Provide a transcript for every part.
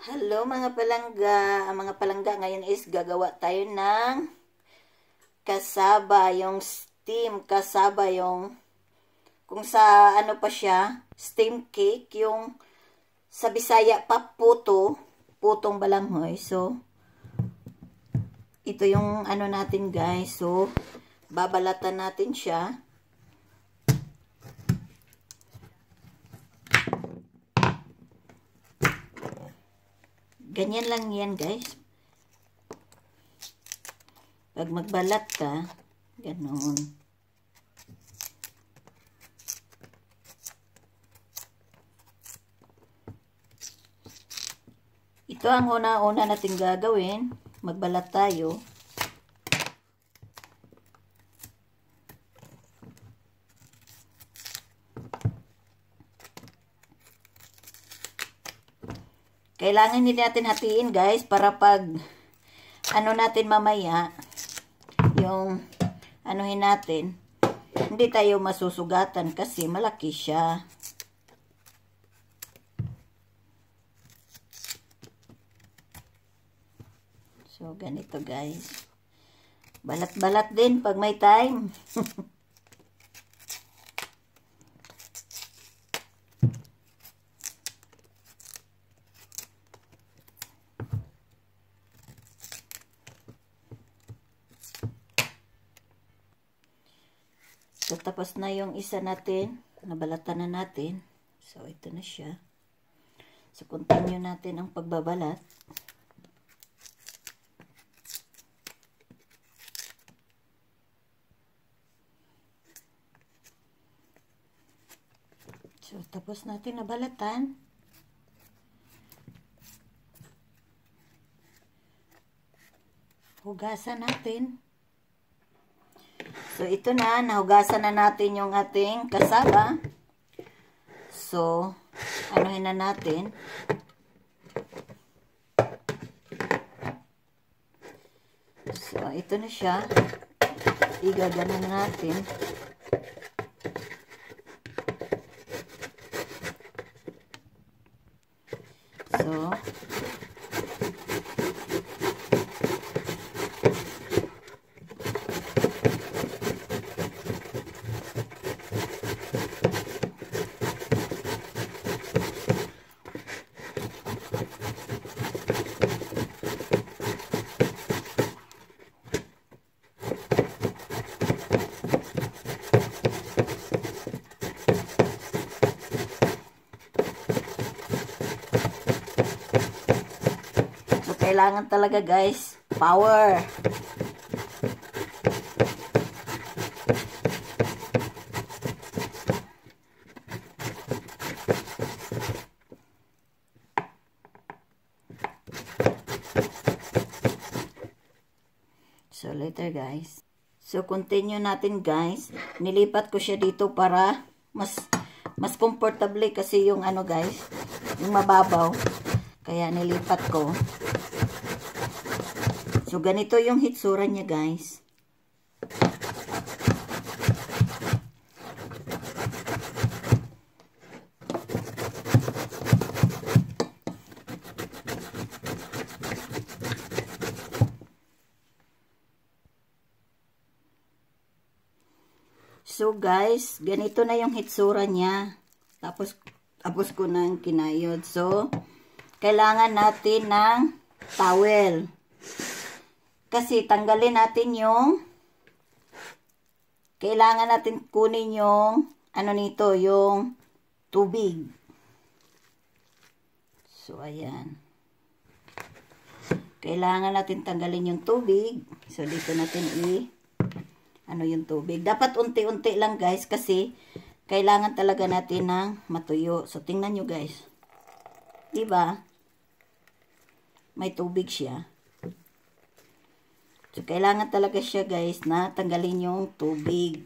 Hello mga palangga. Ang mga palangga ngayon is gagawa tayo ng kasaba, yung steam kasaba, yung kung sa ano pa siya, steam cake, yung sa Bisaya pa putong balanghoy. So, ito yung ano natin guys. So, babalatan natin siya. Ganyan lang yan guys. Pag magbalat ka, ganoon. Ito ang una-una natin gagawin. Magbalat tayo. Kailangan hindi natin hatiin guys para pag ano natin mamaya, yung anuhin natin, hindi tayo masusugatan kasi malaki siya. So, ganito guys. Balat-balat din pag may time. So, tapos na yung isa natin. Nabalatan na natin. So, ito na siya. So, continue natin ang pagbabalat. So, tapos natin nabalatan. Hugasan natin. So, ito na. Nahugasan na natin yung ating kasaba. So, anuhin na natin. So, ito na siya. Igaganan natin. So, kailangan talaga guys, power. So later guys. So continue natin guys. Nilipat ko siya dito para mas comfortable kasi yung ano guys, yung mababaw. Kaya nilipat ko. So, ganito yung hitsura niya, guys. So, guys, ganito na yung hitsura niya. Tapos ko nang kinayod. So, kailangan natin ng towel. Kasi tanggalin natin yung kailangan natin kunin yung ano nito, yung tubig. So, ayan. Kailangan natin tanggalin yung tubig. So, dito natin ano yung tubig. Dapat unti-unti lang guys kasi kailangan talaga natin ng matuyo. So, tingnan nyo guys. Diba? May tubig siya. So, kailangan talaga siya guys na tanggalin yung tubig.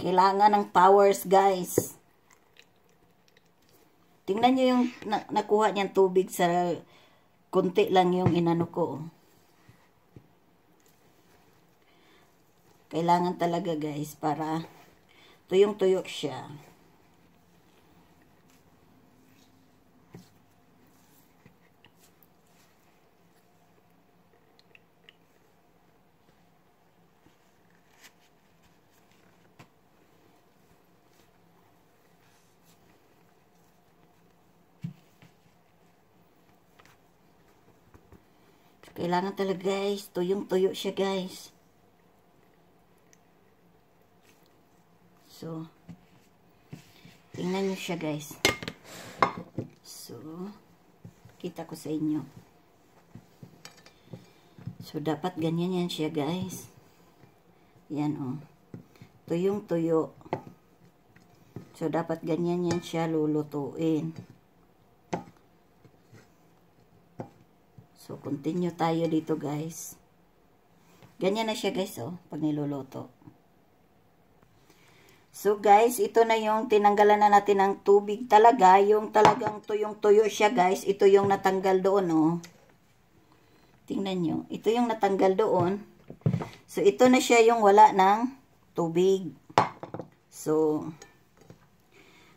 Kailangan ng powers guys. Tingnan nyo yung nakuha niyang tubig sa konti lang yung inano ko. Kailangan talaga guys para tuyong-tuyo siya. Kailangan talaga guys, tuyong-tuyo siya guys. So, tingnan nyo siya guys. So, kita ko sa inyo. So, dapat ganyan yan siya guys. Yan o. Tuyong-tuyo. So, dapat ganyan yan siya lulutuin. So, continue tayo dito, guys. Ganyan na siya, guys, oh, pag niluluto. So, guys, ito na yung tinanggalan na natin ng tubig talaga. Yung talagang tuyong-tuyo siya, guys. Ito yung natanggal doon, oh. Tingnan nyo. Ito yung natanggal doon. So, ito na siya yung wala ng tubig. So,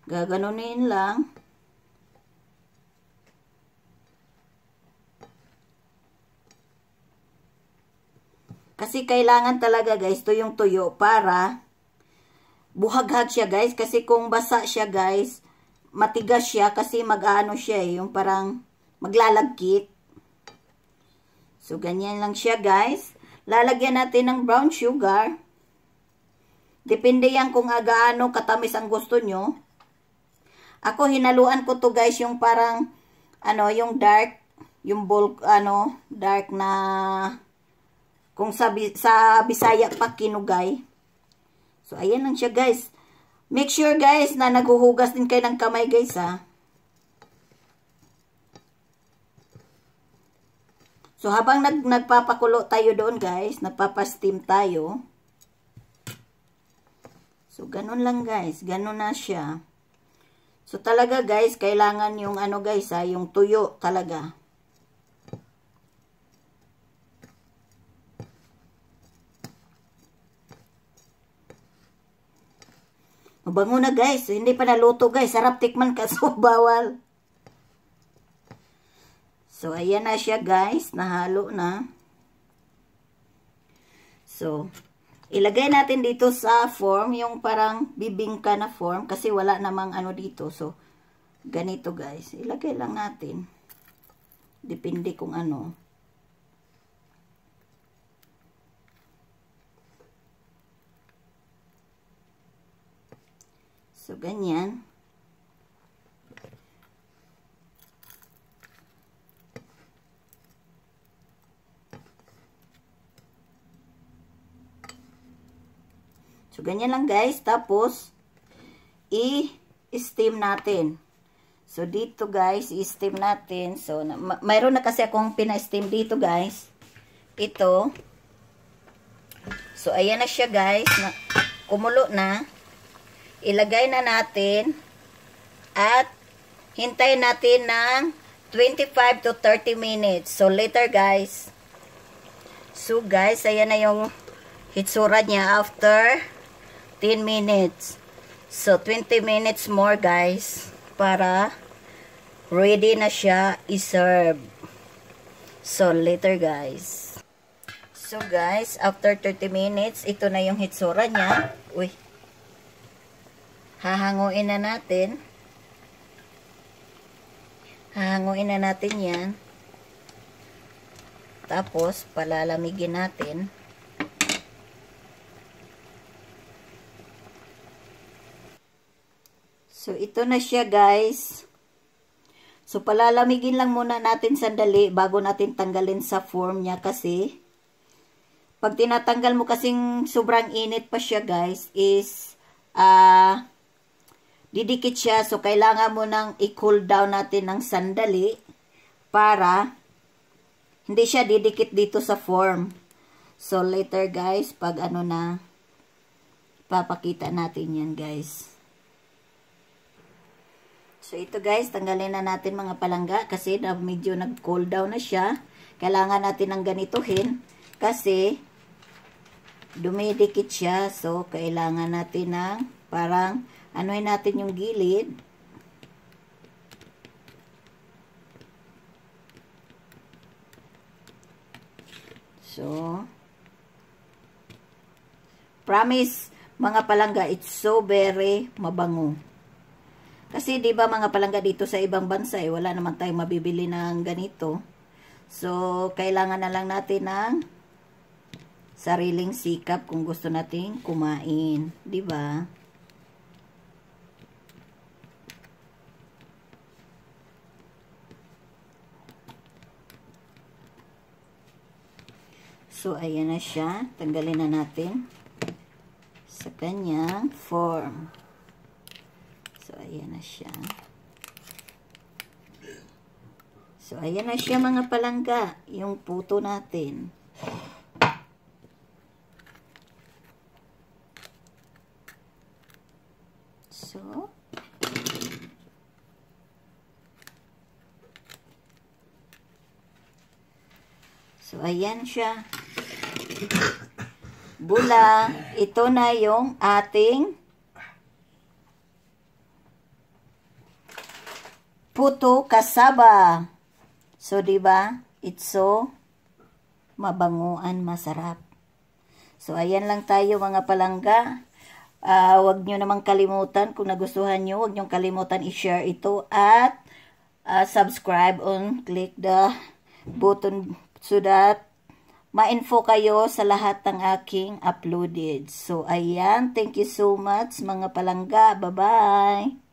gaganunin lang. Kasi kailangan talaga guys, tuyong-tuyo para buhaghag siya guys. Kasi kung basa siya guys, matigas siya kasi mag-ano siya eh, yung parang maglalagkit. So ganyan lang siya guys. Lalagyan natin ng brown sugar. Depende yan kung agaano katamis ang gusto nyo. Ako hinaluan ko to guys yung parang ano, yung dark, yung bulk, ano, dark na kung sa Bisaya pa kinugay. So, ayan lang siya, guys. Make sure, guys, na naghuhugas din kayo ng kamay, guys, ha. So, habang nagpapakulo tayo doon, guys, nagpapasteam tayo. So, ganun lang, guys. Ganun na siya. So, talaga, guys, kailangan yung ano, guys, ha, yung tuyo talaga. Mabango na guys. Hindi pa naluto guys. Sarap tikman kaso bawal. So, ayan na siya guys. Nahalo na. So, ilagay natin dito sa form. Yung parang bibingka na form. Kasi wala namang ano dito. So, ganito guys. Ilagay lang natin. Depende kung ano. So, ganyan. So, ganyan lang guys. Tapos, i-steam natin. So, dito guys, i-steam natin. So, mayroon na kasi akong pina-steam dito guys. Ito. So, ayan na siya guys. Kumulo na. Ilagay na natin at hintayin natin ng 25 to 30 minutes. So, later guys. So, guys, ayan na yung hitsura niya after 10 minutes. So, 20 minutes more guys para ready na siya i-serve. So, later guys. So, guys, after 30 minutes, ito na yung hitsura niya. Uy. Hahanguin na natin. Hahanguin na natin yan. Tapos, palalamigin natin. So, ito na siya guys. So, palalamigin lang muna natin sandali bago natin tanggalin sa form niya kasi pag tinatanggal mo kasing sobrang init pa siya guys is didikit siya. So, kailangan mo nang i-cool down natin ng sandali para hindi siya didikit dito sa form. So, later guys, pag ano na, papakita natin yan guys. So, ito guys, tanggalin na natin mga palangga kasi medyo nag-cool down na siya. Kailangan natin ng ganituhin kasi dumidikit siya. So, kailangan natin ng parang anuhin natin yung gilid. So, promise mga palangga, it's so very mabango. Kasi 'di ba mga palangga dito sa ibang bansa wala naman tayong mabibili ng ganito. So, kailangan na lang natin ng sariling sikap kung gusto nating kumain, 'di ba? So, ayan na siya. Tanggalin na natin sa kanyang form. So, ayan na siya. So, ayan na siya mga palangga. Yung puto natin. So, ayan siya. Bula, ito na yung ating puto kasaba. So, diba? It's so mabanguan, masarap. So, ayan lang tayo mga palangga. Huwag nyo namang kalimutan, kung nagustuhan nyo, huwag nyo kalimutan i-share ito at subscribe on click the button so that ma-info kayo sa lahat ng aking uploaded. So, ayan. Thank you so much mga palangga. Bye-bye!